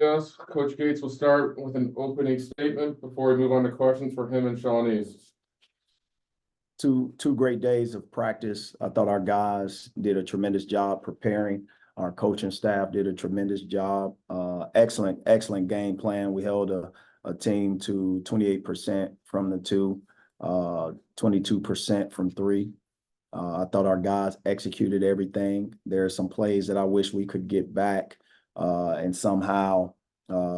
Yes, Coach Gates will start with an opening statement before we move on to questions for him and Shawnee's. Two great days of practice. I thought our guys did a tremendous job preparing. Our coaching staff did a tremendous job. Excellent game plan. We held a team to 28% from the two, 22% from three. I thought our guys executed everything. There are some plays that I wish we could get back and somehow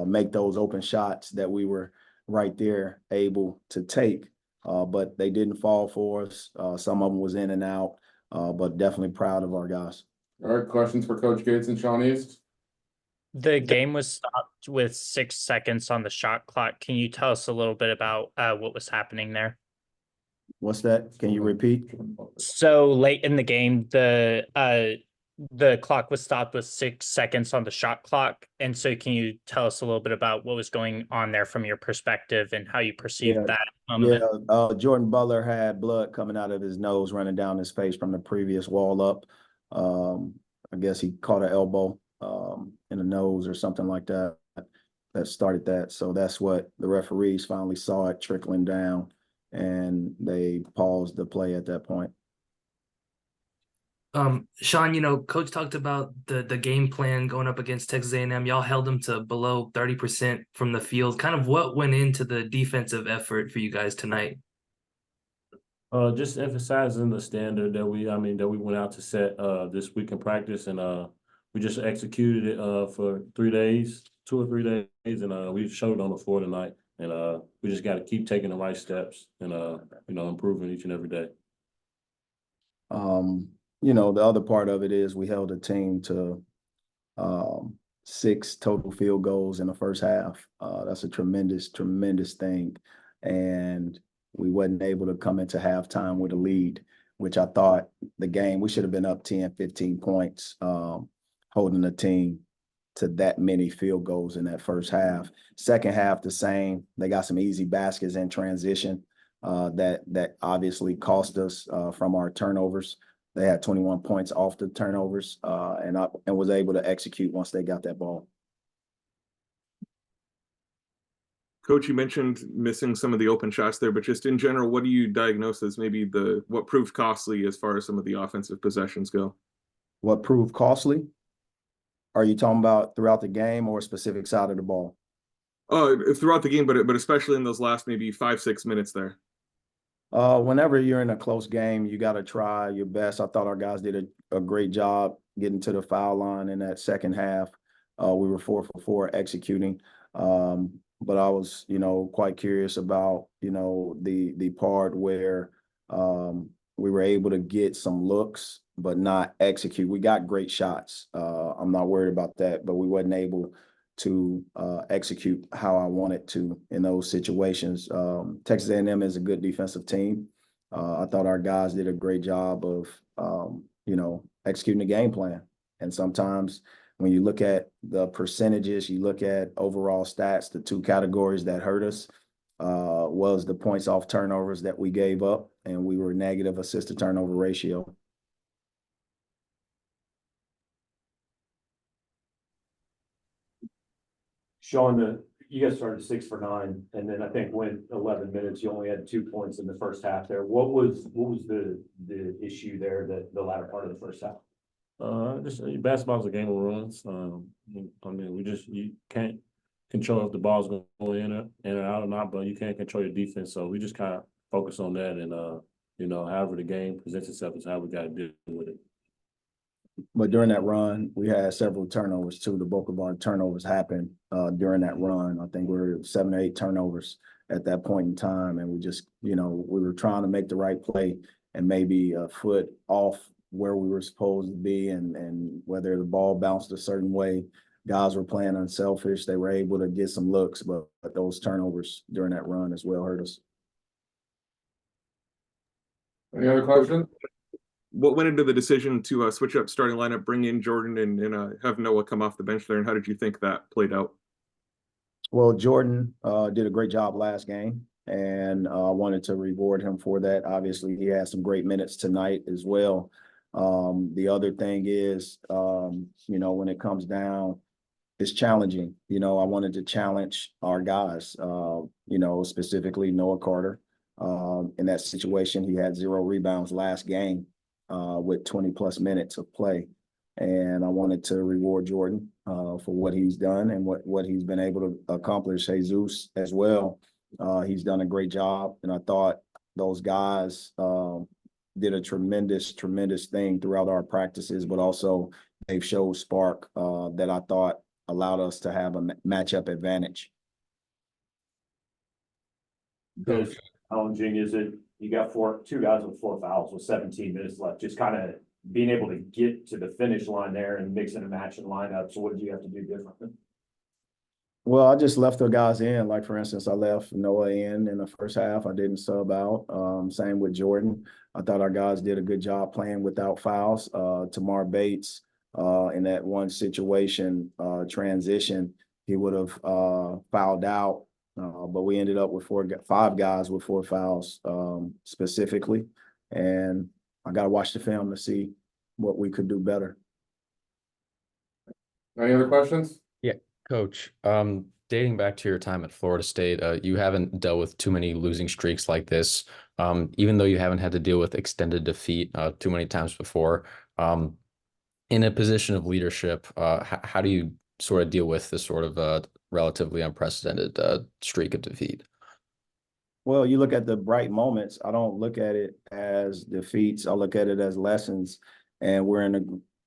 make those open shots that we were right there able to take. But they didn't fall for us. Some of them was in and out, but definitely proud of our guys. All right, questions for Coach Gates and Shawnee's? The game was stopped with 6 seconds on the shot clock. Can you tell us a little bit about what was happening there? What's that? Can you repeat? So late in the game, the clock was stopped with 6 seconds on the shot clock. And so can you tell us a little bit about what was going on there from your perspective and how you perceived that moment? Yeah, Jordan Butler had blood coming out of his nose, running down his face from the previous wall up. I guess he caught an elbow in the nose or something like that. That started that. So that's what the referees finally saw it trickling down, and they paused the play at that point. Sean, Coach talked about the game plan going up against Texas A&M. Y'all held them to below 30% from the field. Kind of what went into the defensive effort for you guys tonight? Just emphasizing the standard that we went out to set this week in practice, and we just executed it for 3 days, 2 or 3 days, and we showed it on the floor tonight. And we just got to keep taking the right steps and improving each and every day. The other part of it is we held a team to 6 total field goals in the first half. That's a tremendous thing. And we wasn't able to come into halftime with a lead, which I thought the game, we should have been up 10, 15 points, holding the team to that many field goals in that first half. Second half, the same. They got some easy baskets in transition that obviously cost us from our turnovers. They had 21 points off the turnovers and was able to execute once they got that ball. Coach, you mentioned missing some of the open shots there, but just in general, what do you diagnose as maybe what proved costly as far as some of the offensive possessions go? What proved costly? Are you talking about throughout the game or a specific side of the ball? Throughout the game, but especially in those last maybe 5-6 minutes there. Whenever you're in a close game, you got to try your best. I thought our guys did a great job getting to the foul line in that second half. We were 4 for 4 executing. But I was, quite curious about, the part where we were able to get some looks, but not execute. We got great shots. I'm not worried about that, but we wasn't able to execute how I wanted to in those situations. Texas A&M is a good defensive team. I thought our guys did a great job of, executing the game plan. And sometimes when you look at the percentages, you look at overall stats, the 2 categories that hurt us was the points off turnovers that we gave up, and we were negative assist to turnover ratio. Sean, you guys started 6 for 9, and then I think went 11 minutes. You only had 2 points in the first half there. What was the issue there that the latter part of the first half? Just basketball is a game of runs. You can't control if the ball's going in and out or not, but you can't control your defense. So we just kind of focus on that, and however the game presents itself is how we got to deal with it. But during that run, we had several turnovers too. The bulk of our turnovers happened during that run. I think we were 7 or 8 turnovers at that point in time, and we just, we were trying to make the right play and maybe a foot off where we were supposed to be, and whether the ball bounced a certain way, guys were playing unselfish. They were able to get some looks, but those turnovers during that run as well hurt us. Any other questions? What went into the decision to switch up starting lineup, bring in Jordan, and have Noah come off the bench there, and how did you think that played out? Well, Jordan did a great job last game, and I wanted to reward him for that. Obviously, he had some great minutes tonight as well. The other thing is, when it comes down, is challenging. You know, I wanted to challenge our guys, you know, specifically Noah Carter. In that situation, he had 0 rebounds last game with 20+ minutes of play. And I wanted to reward Jordan for what he's done and what he's been able to accomplish. Jesus as well. He's done a great job. And I thought those guys did a tremendous thing throughout our practices, but also they've showed spark that I thought allowed us to have a matchup advantage. Because challenging is it, you got 2 guys with 4 fouls with 17 minutes left, just kind of being able to get to the finish line there and mix and match and lineup. So what did you have to do differently? Well, I just left the guys in. Like, for instance, I left Noah in the first half. I didn't sub out. Same with Jordan. I thought our guys did a good job playing without fouls. Tamar Bates, in that one situation, transition, he would have fouled out. But we ended up with 5 guys with 4 fouls specifically. And I got to watch the film to see what we could do better. Any other questions? Coach, dating back to your time at Florida State, you haven't dealt with too many losing streaks like this, even though you haven't had to deal with extended defeat too many times before. In a position of leadership, how do you sort of deal with this sort of relatively unprecedented streak of defeat? Well, you look at the bright moments. I don't look at it as defeats. I look at it as lessons. And we're in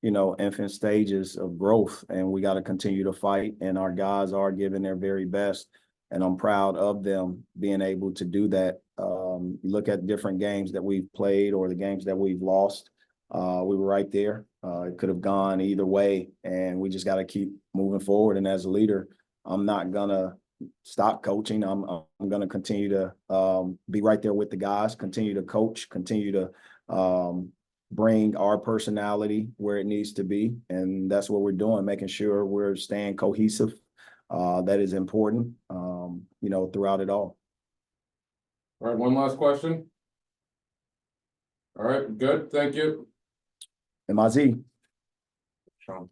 the infant stages of growth, and we got to continue to fight. And our guys are giving their very best, and I'm proud of them being able to do that. You look at different games that we've played or the games that we've lost. We were right there. It could have gone either way, and we just got to keep moving forward. And as a leader, I'm not gonna stop coaching. I'm gonna continue to be right there with the guys, continue to coach, continue to bring our personality where it needs to be. And that's what we're doing, making sure we're staying cohesive. That is important, throughout it all. All right, one last question. All right, good, thank you. MIZ. Sean.